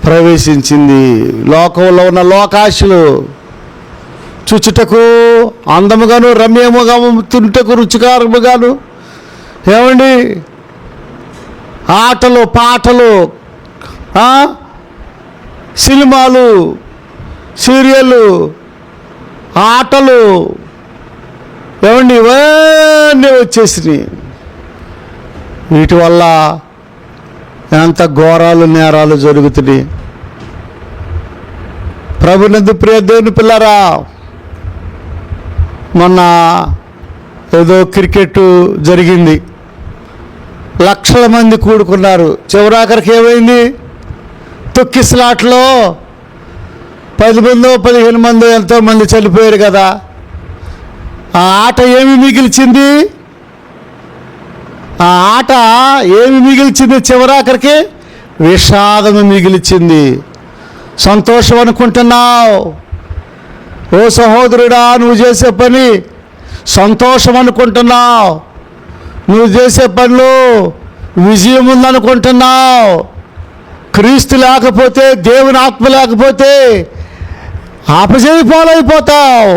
ప్రవేశించింది. లోకంలో ఉన్న లోకాశలు చూచుటకు అందముగాను రమ్యముగా, తింటకు రుచికరముగాను, ఏమండి, ఆటలు పాటలు, సినిమాలు, సీరియళ్ళు, ఆటలు, ఏమండి, ఇవన్నీ వచ్చేసినాయి. వీటి వల్ల ఎంత ఘోరాలు నేరాలు జరుగుతున్నాయి. ప్రభునందు ప్రియ దేవుని పిల్లరా, మొన్న ఏదో క్రికెట్ జరిగింది, లక్షల మంది కూడుకున్నారు. చివరాఖరికి ఏమైంది? తొక్కిసలాట్లో 10 మందో 15 మందో ఎంతోమంది చనిపోయారు కదా. ఆ ఆట ఏమి మిగిల్చింది? ఆ ఆట ఏమి మిగిల్చింది? చివరాఖరికి విషాదము మిగిల్చింది. సంతోషం అనుకుంటున్నావు, ఓ సహోదరుడా, నువ్వు చేసే పని సంతోషం అనుకుంటున్నావు, నువ్వు చేసే పనిలో విజయం ఉందనుకుంటున్నావు. క్రీస్తు లేకపోతే, దేవుని ఆత్మ లేకపోతే అపజయ పాలైపోతావు.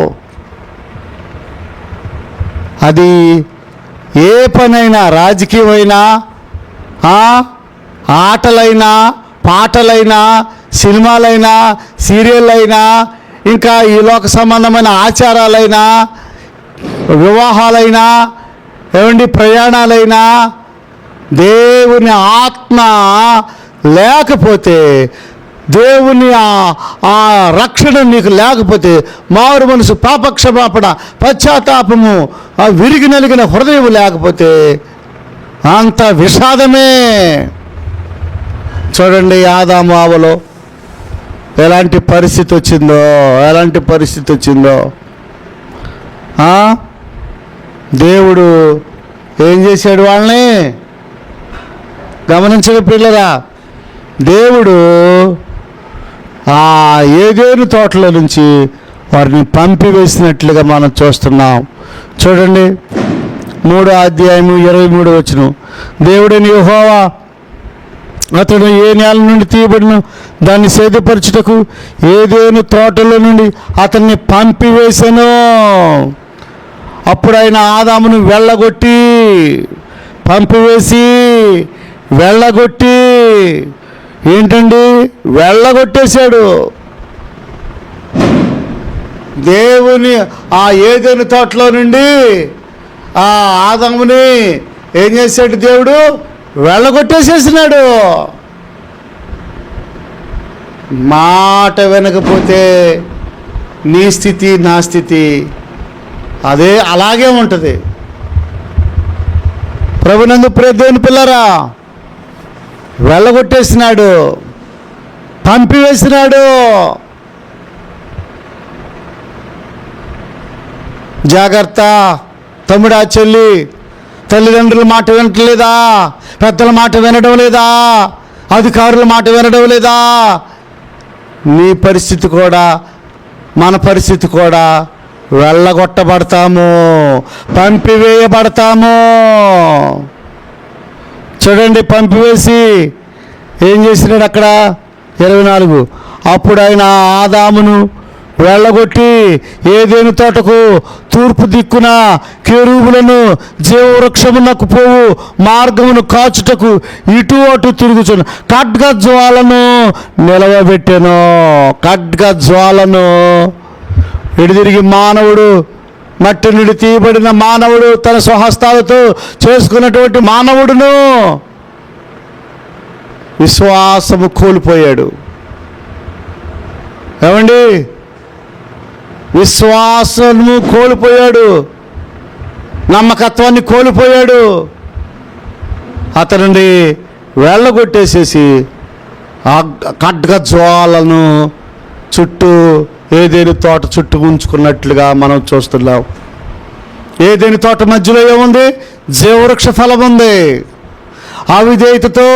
అది ఏ పనైనా, రాజకీయమైనా, ఆటలైనా, పాటలైనా, సినిమాలైనా, సీరియల్ అయినా, ఇంకా ఈ లోక సంబంధమైన ఆచారాలైనా, వివాహాలైనా, ఏమండి, ప్రయాణాలైనా, దేవుని ఆత్మ లేకపోతే, దేవుని ఆ రక్షణ నీకు లేకపోతే, మారు మనసు, పాపక్షమాపణ, పశ్చాత్తాపము, ఆ విరిగి నలిగిన హృదయం లేకపోతే అంత విషాదమే. చూడండి, ఆదాము అవ్వలో ఎలాంటి పరిస్థితి వచ్చిందో. దేవుడు ఏం చేశాడు? వాళ్ళని గమనించండి పిల్లరా. దేవుడు ఆ ఏదేను తోటలో నుంచి వారిని పంపివేసినట్లుగా మనం చూస్తున్నాం. చూడండి, 3వ అధ్యాయము 23వ వచనం. దేవుడైన యెహోవా అతడు ఏ నేల నుండి తీయబడిన దాన్ని సేదపరచుటకు ఏదేను తోటలో నుండి అతన్ని పంపివేశాను. అప్పుడు ఆయన ఆదామును పంపివేసి వెళ్ళగొట్టి, ఏంటండి, వెళ్ళగొట్టేశాడు. దేవుని ఆ ఏదైనా తోటలో నుండి ఆ ఆదాముని ఏం చేశాడు? దేవుడు వెళ్ళగొట్టేసేసినాడు. మాట వినకపోతే నీ స్థితి, నా స్థితి అలాగే ఉంటుంది. ప్రభునందు ప్రియ దేవుని పిల్లరా, వెళ్ళగొట్టేసినాడు, పంపివేసినాడు. జాగ్రత్త తమ్ముడా, చెల్లి, తల్లిదండ్రుల మాట వినట్లేదా? పెద్దల మాట వినడం లేదా? అధికారుల మాట వినడం లేదా? నీ పరిస్థితి కూడా, మన పరిస్థితి కూడా వెళ్ళగొట్టబడతాము, పంపివేయబడతాము. చూడండి, పంపివేసి ఏం చేసినాడు అక్కడ? 24. అప్పుడు ఆయన ఆదామును వెళ్ళగొట్టి ఏదేను తోటకు తూర్పు దిక్కున కెరూబులను జీవవృక్షమునకు పోవు మార్గమును కాచుటకు ఇటు అటు తిరుగుచున్న ఖడ్గజ్వాలను నిలవబెట్టెను. ఖడ్గజ్వాలను ఎడిదిరిగి మానవుడు, మట్టి నుండి తీయబడిన మానవుడు, తన స్వహస్తాలతో చేసుకున్నటువంటి మానవుడును విశ్వాసము కోల్పోయాడు. ఏమండి, విశ్వాసము కోల్పోయాడు, నమ్మకత్వాన్ని కోల్పోయాడు. అతనిని వెళ్ళగొట్టేసేసి ఆ ఖడ్గజ్వాలను చుట్టూ ఏదేని తోట చుట్టూ ఉంచుకున్నట్లుగా మనం చూస్తున్నాం. ఏదేని తోట మధ్యలో ఏముంది? జీవవృక్ష ఫలం ఉంది. అవిధేయతతో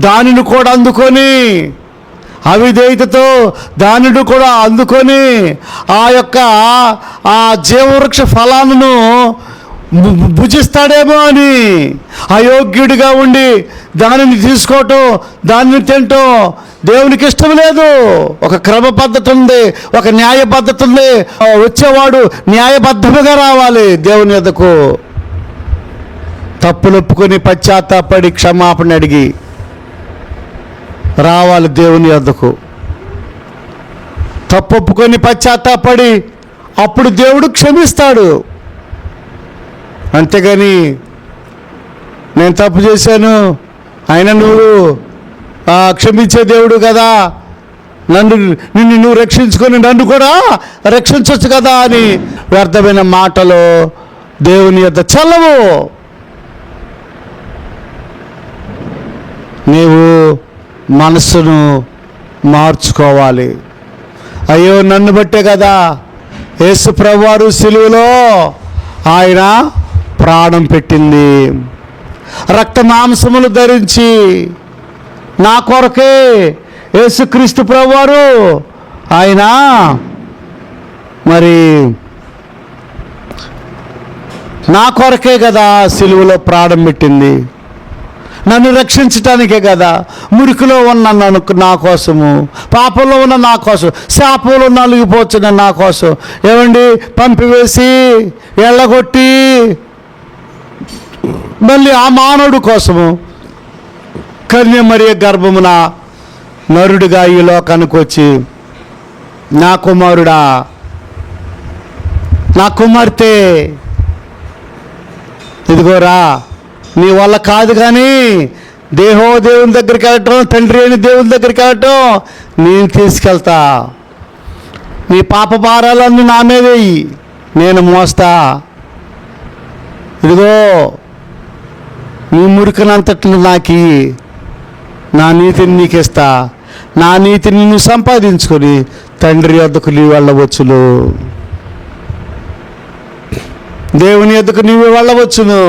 దానిని కూడా అందుకొని ఆ యొక్క ఆ జీవవృక్ష ఫలాలను భుజిస్తాడేమో అని అయోగ్యుడిగా ఉండి దానిని తీసుకోవటం, దానిని తినటం, దేవునికి ఇష్టం లేదు. ఒక క్రమ పద్ధతి ఉంది, ఒక న్యాయ పద్ధతి ఉంది. వచ్చేవాడు న్యాయబద్ధముగా రావాలి దేవుని యొద్దకు. తప్పులు ఒప్పుకొని పశ్చాత్తాపడి క్షమాపణ అడిగి రావాలి దేవుని యొద్దకు. తప్పు ఒప్పుకొని పశ్చాత్తాపడి అప్పుడు దేవుడు క్షమిస్తాడు. అంతేగాని నేను తప్పు చేశాను, అయినా నువ్వు క్షమించే దేవుడు కదా, నిన్ను నువ్వు రక్షించుకొని నన్ను కూడా రక్షించవచ్చు కదా అని వ్యర్థమైన మాటలు దేవుని యొద్ద చల్లవు. నీవు మనస్సును మార్చుకోవాలి. అయ్యో నన్ను బట్టే కదా యేసు ప్రభువారు సిలువలో ఆయన ప్రాణం పెట్టింది. రక్త మాంసములు ధరించి నా కొరకే యేసుక్రీస్తు ప్రభువారు ఆయన మరి నా కొరకే కదా సిలువలో ప్రాణం పెట్టింది. నన్ను రక్షించటానికే కదా. మురికిలో ఉన్న నా కోసము, పాపంలో ఉన్న నా కోసం, శాపంలో నలిగిపోతున్న నా కోసం ఏమండి పంపివేసి ఎళ్ళగొట్టి మళ్ళీ ఆ మానవుడి కోసము కన్యమరియ గర్భమున నరుడిగా ఈ లోకానికి వచ్చి నా కుమారుడా, నా కుమార్తె, ఇదిగోరా నీ వల్ల కాదు కానీ దేవుని దగ్గరికి వెళ్ళటం, తండ్రి అయిన దేవుని దగ్గరికి వెళ్ళటం నేను తీసుకెళ్తా. నీ పాప భారాలన్నీ నా మీద వెయ్యి, నేను మోస్తా. ఇదిగో నీ మురికనంతటిని నాకి, నా నీతిని నీకిస్తా. నా నీతిని నువ్వు సంపాదించుకొని తండ్రి వద్దకు నీవు వెళ్ళవచ్చును, దేవుని వద్దకు నీవు వెళ్ళవచ్చును,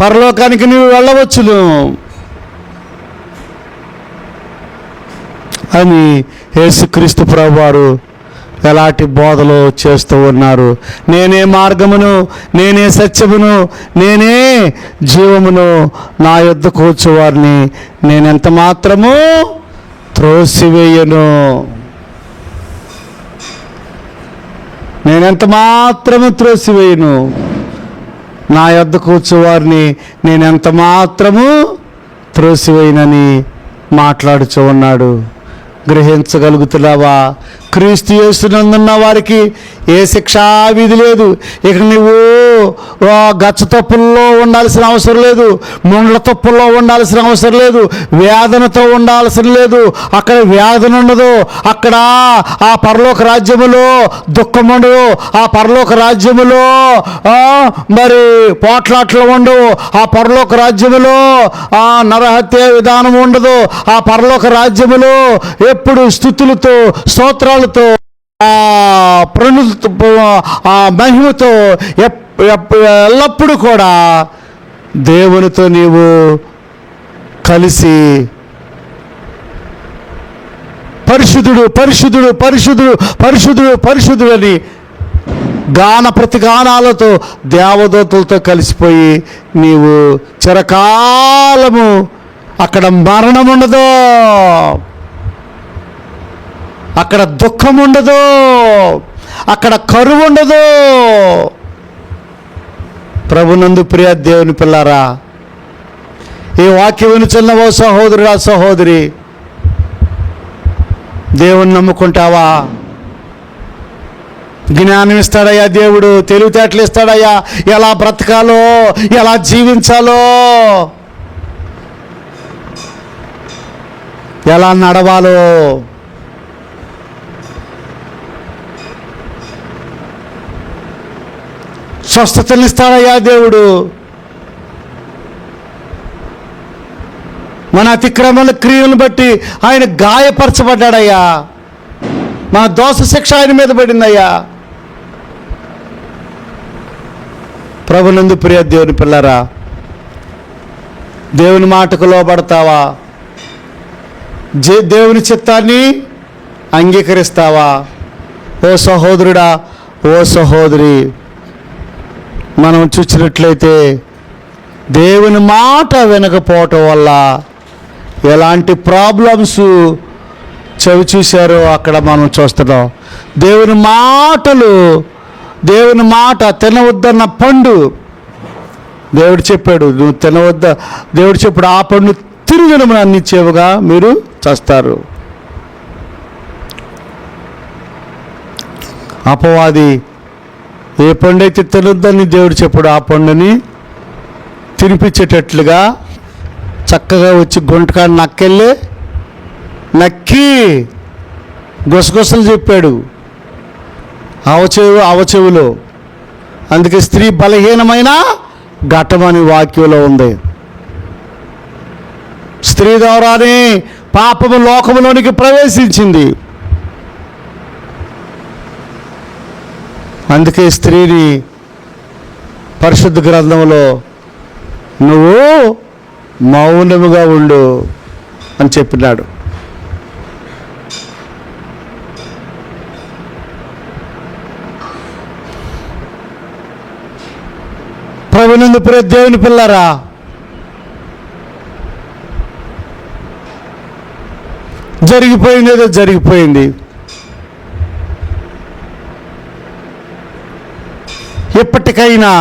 పరలోకానికి నీవు వెళ్ళవచ్చును అని యేసుక్రీస్తు ప్రభువారు ఎలాంటి బోధలు చేస్తూ ఉన్నారు. నేనే మార్గమును, నేనే సత్యమును, నేనే జీవమును, నా యొద్దకు వచ్చేవారిని నేనెంత మాత్రము త్రోసివేయను, నేనెంత మాత్రము త్రోసివేయను, నా యొద్దకు వచ్చేవారిని నేనెంత మాత్రము త్రోసివేయనని మాట్లాడుచూ ఉన్నాడు. గ్రహించగలుగుతున్నావా? క్రీస్తు యేసునందున్న వారికి ఏ శిక్షా విధి లేదు. ఇక నువ్వు గచ్చ తప్పుల్లో ఉండాల్సిన అవసరం లేదు, ముండ్ల తప్పుల్లో ఉండాల్సిన అవసరం లేదు, వేదనతో ఉండాల్సిన లేదు. అక్కడ వేదన ఉండదు, అక్కడ ఆ పరలోక రాజ్యములో దుఃఖం ఉండదు, ఆ పరలోక రాజ్యములో మరి పోట్లాట్లు ఉండవు, ఆ పరలోక రాజ్యములో నరహత్య విధానం ఉండదు, ఆ పరలోక రాజ్యములో ఎప్పుడు స్తుతులతో స్తోత్రాలతో ప్రణులతో మహిమతో ఎల్లప్పుడూ కూడా దేవునితో నీవు కలిసి పరిశుద్ధుడు పరిశుద్ధుడు పరిశుద్ధుడు పరిశుద్ధుడు పరిశుద్ధుడు అని గాన ప్రతిగానాలతో దేవదూతలతో కలిసిపోయి నీవు చిరకాలము అక్కడ మరణం ఉండదు, అక్కడ దుఃఖం ఉండదు, అక్కడ కరువు ఉండదు. ప్రభునందు ప్రియ దేవుని పిల్లారా, ఈ వాక్యం వినుచున్న ఓ సహోదరుడా సహోదరి, దేవుని నమ్ముకుంటావా? జ్ఞానం ఇస్తాడయ్యా దేవుడు, తెలివితేటలు ఇస్తాడయ్యా, ఎలా బ్రతకాలో, ఎలా జీవించాలో, ఎలా నడవాలో. స్వస్థతలు ఇస్తాడయ్యా దేవుడు. మన అతిక్రమణ క్రియలను బట్టి ఆయన గాయపరచబడ్డాడయ్యా, మన దోష శిక్ష ఆయన మీద పడిందయ్యా. ప్రభునందు ప్రియ దేవుని పిల్లరా, దేవుని మాటకు లోబడతావా? దేవుని చిత్తాన్ని అంగీకరిస్తావా? ఓ సహోదరుడా, ఓ సహోదరి, మనం చూసినట్లయితే దేవుని మాట వినకపోవటం వల్ల ఎలాంటి ప్రాబ్లమ్స్ చవి చూశారో అక్కడ మనం చూస్తున్నాం. దేవుని మాట తినవద్దన్న పండు దేవుడు చెప్పాడు, నువ్వు తినవద్ద. దేవుడు చెప్పాడు, ఆ పండు తిరిగినము అన్ని చెవుగా మీరు చేస్తారు. అపవాది ఏ పండు అయితే తినొద్దని దేవుడు చెప్పాడు, ఆ పండుని తినిపించేటట్లుగా చక్కగా వచ్చి గుంటకాడ నక్కి గుసగుసలు చెప్పాడు అవచెవులో. అందుకే స్త్రీ బలహీనమైన ఘటమని వాక్యంలో ఉంది. స్త్రీ ద్వారానే పాపము లోకములోనికి ప్రవేశించింది. అందుకే స్త్రీని పరిశుద్ధ గ్రంథంలో నువ్వు మౌనముగా ఉండు అని చెప్పినాడు. ప్రభునందు ప్రియ దేవుని పిల్లరా, జరిగిపోయింది ఏదో జరిగిపోయింది. ఎప్పటికైనా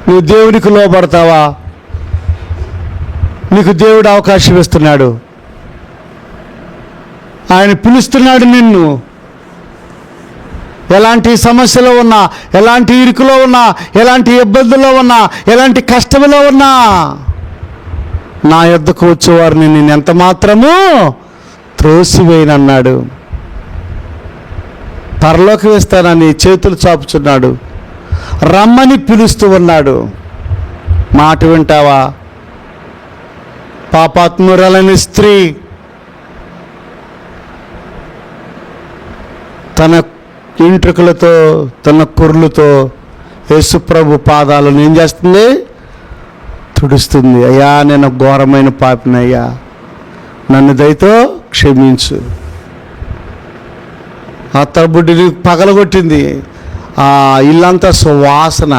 నువ్వు దేవునికి లోబడతావా? నీకు దేవుడు అవకాశం ఇస్తున్నాడు, ఆయన పిలుస్తున్నాడు నిన్ను. ఎలాంటి సమస్యలో ఉన్నా, ఎలాంటి ఇరుకులో ఉన్నా, ఎలాంటి ఇబ్బందుల్లో ఉన్నా, ఎలాంటి కష్టంలో ఉన్నా నా యొద్దకు వచ్చేవారిని నేను ఎంత మాత్రము త్రోసివేయనన్నాడు. పరలోకి వేస్తానని చేతులు చాపుచున్నాడు, రమ్మని పిలుస్తూ ఉన్నాడు. మాట వింటావా? పాపాత్మురాలని స్త్రీ తన ఇంట్రుకలతో తన కుర్రులతో యేసుప్రభు పాదాలను ఏం చేస్తుంది? తుడుస్తుంది. అయ్యా, నేను ఘోరమైన పాపినయ్యా, నన్ను దయతో క్షమించు. ఆ తరబుడ్డిని పగలగొట్టింది. ఆ ఇల్లంతా సువాసన.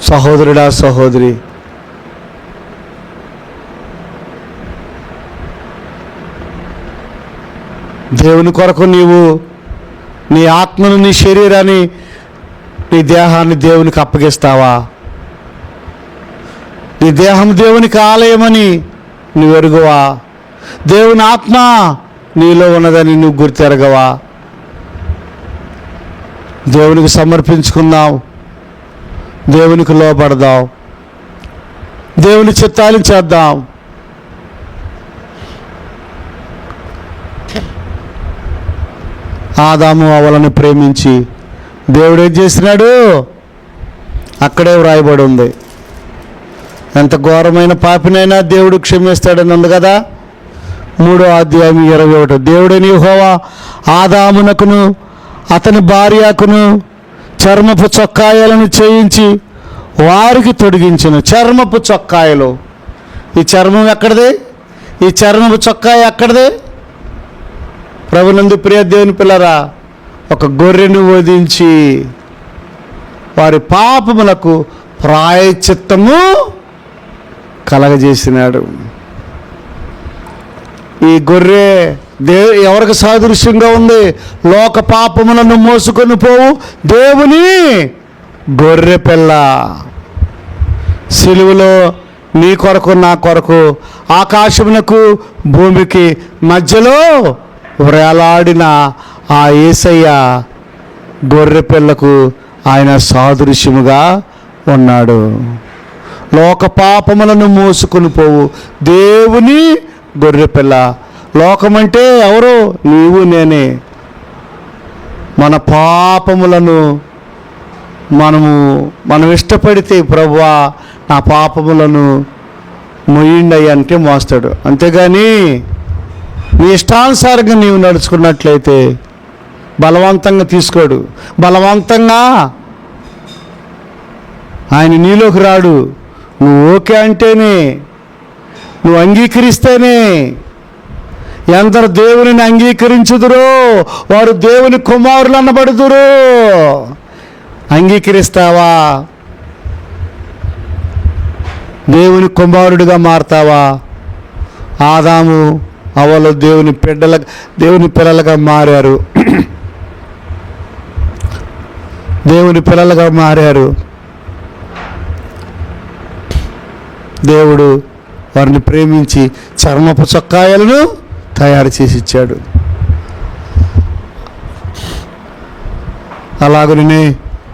సహోదరుడా, సహోదరి, దేవుని కొరకు నీవు నీ ఆత్మను, నీ శరీరాన్ని, నీ దేహాన్ని దేవునికి అప్పగిస్తావా? నీ దేహం దేవునికి ఆలయమని నువ్వు ఎరుగవా? దేవుని ఆత్మ నీలో ఉన్నదని నువ్వు గుర్తెరగవా? దేవునికి సమర్పించుకుందాం, దేవునికి లోబడదాం, దేవుని చిత్తాలు చేద్దాం. ఆదాము అవ్వలను ప్రేమించి దేవుడు ఏం చేసినాడు? అక్కడే వ్రాయబడి ఉంది. ఎంత ఘోరమైన పాపినైనా దేవుడు క్షమిస్తాడని ఉంది కదా. 3వ అధ్యాయం 21. దేవుడని యెహోవా ఆదామునకును అతని భార్యకును చర్మపు చొక్కాయలను చేయించి వారికి తొడిగించును. చర్మపు చొక్కాయలు. ఈ చర్మం ఎక్కడిది? ఈ చర్మపు చొక్కాయ ఎక్కడిది? ప్రభునందు ప్రియ దేవుని పిల్లరా, ఒక గొర్రెను వధించి వారి పాపములకు ప్రాయశ్చిత్తము కలగజేసినాడు. ఈ గొర్రె ఎవరికి సాదృశ్యంగా ఉంది? లోక పాపములను మోసుకొని పోవు దేవుని గొర్రె పిల్ల. సిలువలో నీ కొరకు నా కొరకు ఆకాశమునకు భూమికి మధ్యలో వేలాడిన ఆ యేసయ్య గొర్రె పిల్లకు ఆయన సాదృశ్యముగా ఉన్నాడు. లోక పాపములను మోసుకొని పోవు దేవుని గొర్రె పిల్ల. లోకమంటే ఎవరు? నీవు నేనే. మన పాపములను మనం ఇష్టపడితే, ప్రభువా నా పాపములను మొయ్యండి అంటే మోస్తాడు. అంతేగాని నీ ఇష్టానుసారంగా నీవు నడుచుకున్నట్లయితే బలవంతంగా తీసుకోడు. బలవంతంగా ఆయన నీలోకి రాడు. నువ్వు ఓకే అంటేనే, నువ్వు అంగీకరిస్తేనే. ఎందరు దేవుని అంగీకరించుదురో వారు దేవుని కుమారులు అనబడుదురు. అంగీకరిస్తావా? దేవుని కుమారుడిగా మారతావా? ఆదాము అవ్వలు దేవుని పిల్లలుగా మారారు. దేవుని పిల్లలుగా మారారు. దేవుడు వారిని ప్రేమించి చర్మపు చొక్కాయలను తయారు చేసి ఇచ్చాడు. అలాగనే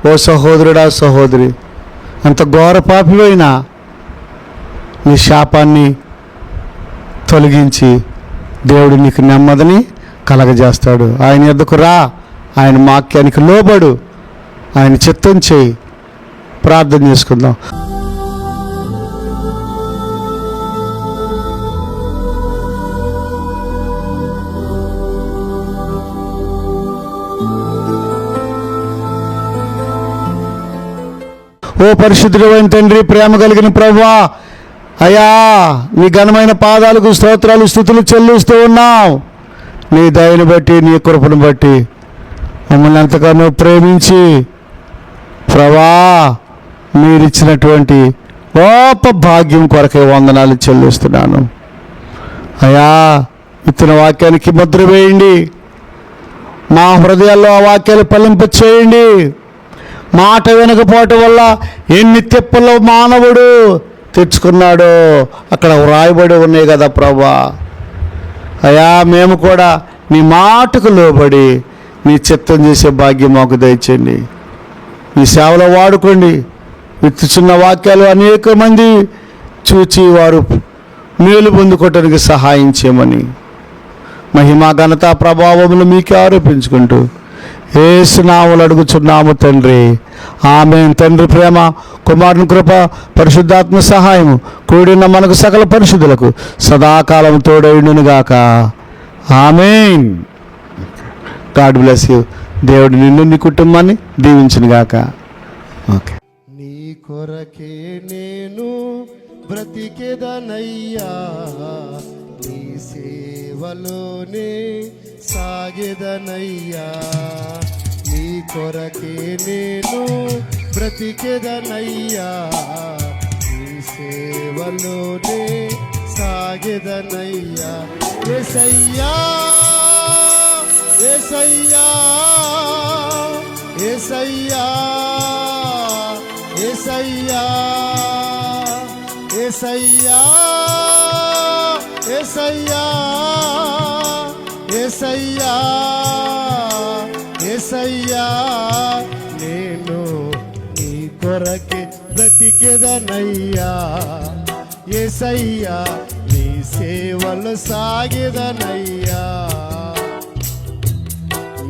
ఓ సహోదరుడా, సహోదరి, అంత ఘోర పాపివైనా నీ శాపాన్ని తొలగించి దేవుడు నీకు నెమ్మదిని కలగజేస్తాడు. ఆయన యొద్దకు రా, ఆయన వాక్యానికి లోబడు, ఆయన చిత్తం చేయి. ప్రార్థన చేసుకుందాం. ఓ పరిశుద్ధుడైన తండ్రి, ప్రేమ కలిగిన ప్రభువా, అయ్యా నీ ఘనమైన పాదాలకు స్తోత్రాలు స్తుతులు చెల్లిస్తూ ఉన్నావు. నీ దయను బట్టి, నీ కృపను బట్టి మమ్మల్ని ఎంతగానో ప్రేమించి ప్రభువా మీరిచ్చినటువంటి గొప్ప భాగ్యం కొరకే వందనాలు చెల్లిస్తున్నాను. అయ్యా ఇతని వాక్యానికి ముద్ర వేయండి, మా హృదయాల్లో ఆ వాక్యాలు ఫలింప చేయండి. మాట వినకపోవటం వల్ల ఎన్ని తిప్పలు మానవుడు తెచ్చుకున్నాడో అక్కడ వ్రాయబడి ఉన్నాయి కదా ప్రభా. అయ్యా మేము కూడా నీ మాటకు లోబడి నీ చిత్తం చేసే భాగ్యం మాకు దయచేయండి. మీ సేవలో వాడుకోండి. విత్తుచున్న వాక్యాలు అనేక మంది చూచి వారు మేలు పొందుకోవటానికి సహాయం చేయమని మహిమా ఘనత ప్రభావములు మీకే ఆరోపించుకుంటూ యేసు నామములో అడుగుచున్నాము తండ్రి, ఆమేన్. తండ్రి ప్రేమ, కుమారుని కృప, పరిశుద్ధాత్మ సహాయము కూడిన మనకు సకల పరిశుద్ధులకు సదాకాలం తోడైండును గాక. ఆమేన్. God bless you. దేవుడు నిన్ను, నీ కుటుంబాన్ని దీవించును గాక. ఓకే. నీ కొరకే నేను బ్రతికెదనయ్యా, నీ సేవలోనే సాగెదనయ్యా. నీ కొరకే నేను బ్రతికెదనయ్యా, నీ సేవలోనే సాగెదనయ్యా. యేసయ్యా యేసయ్యా యేసయ్యా యేసయ్యా యేసయ్యా యేసయ్యా యేసయ్యా యేసయ్యా నేను నీ కొరకే బ్రతికెదనయ్యా. యేసయ్యా నీ సేవలు సాగెదనయ్యా,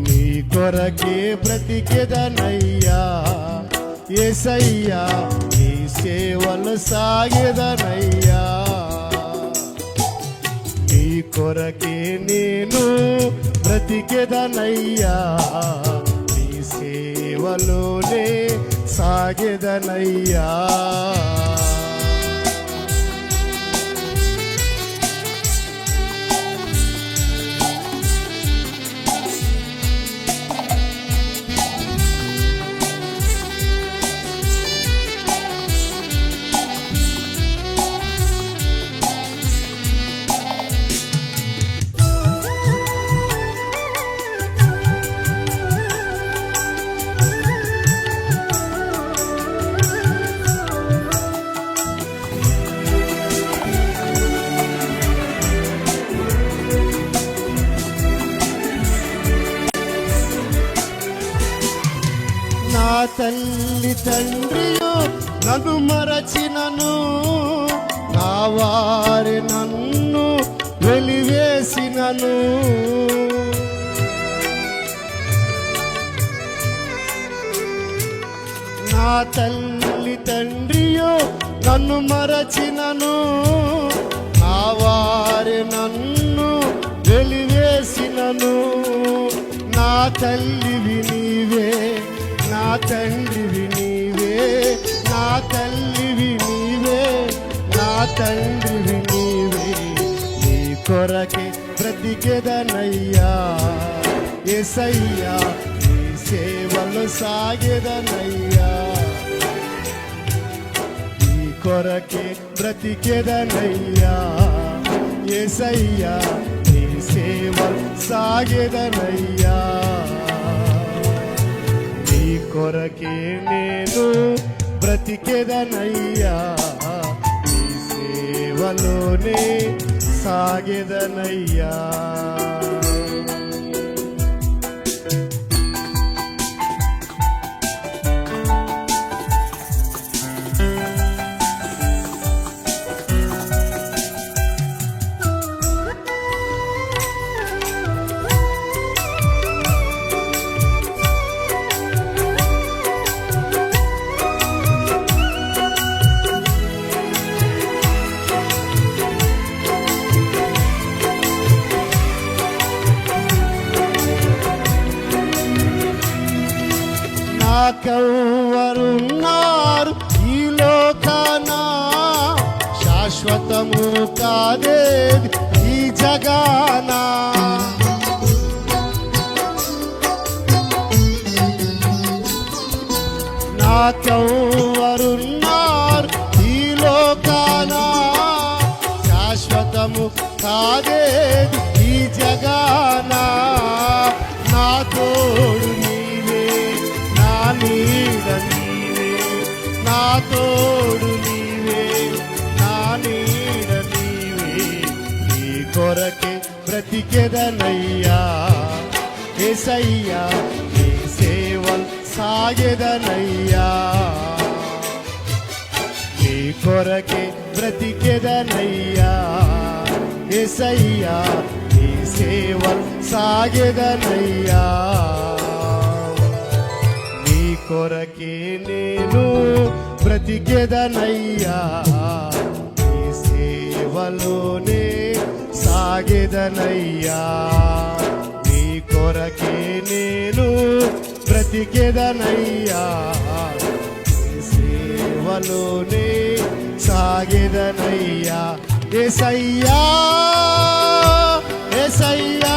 నీ కొరకే బ్రతికెదనయ్యా. యేసయ్యా నీ సేవలు సాగెదనయ్యా. నీ కొరకే నేను బ్రతికెదనయ్యా, నీ సేవలోనే సాగెదనయ్యా. నా తల్లి తండ్రియో నన్ను మరచినను, నా వారి నన్ను వెలివేసినను. నా తల్లి తండ్రియో నన్ను మరచినను, నా వారి నన్ను వెలివేసినను. నా తల్లివి నీవే, నా తండ్రివి నీవే, నా తల్లివి నీవే, నా తండ్రివి నీవే. నీ కొరకే బ్రతికెదనయ్యా, యేసయ్యా నీ సేవలు సాగెదనయ్యా. నీ కొరకే బ్రతికెదనయ్యా యేసయ్యా నీ సేవ సాగెదనయ్యా నీ కొరకే నేను బ్రతికెదనయ్యా నీ సేవలోనే సాగెదనయ్యా నాకెవ్వరున్నారు ఈ లోకాన శాశ్వతము కాదేది ఈ జగాన నాకెవ్వరున్నారు ఈ లోకాన శాశ్వతము కాదేది ఈ జగాన నా తోడు నీవే నా నీడ నీవే నా తోడు నీవే నా నీడ నీవే నీ కొరకే బ్రతికెదనయ్యా యేసయ్యా నీ సేవల్ సాగెదనయ్యా నీ కొరకే బ్రతికెదనయ్యా యేసయ్యా నీ సేవల్ సాగెదనయ్యా నీ కొరకే నేను బ్రతికెదనయ్యా నీ సేవలోనే సాగెదనయ్యా నీ కొరకే నేను బ్రతికెదనయ్యా నీ సేవలోనే సాగెదనయ్యా యేసయ్యా యేసయ్యా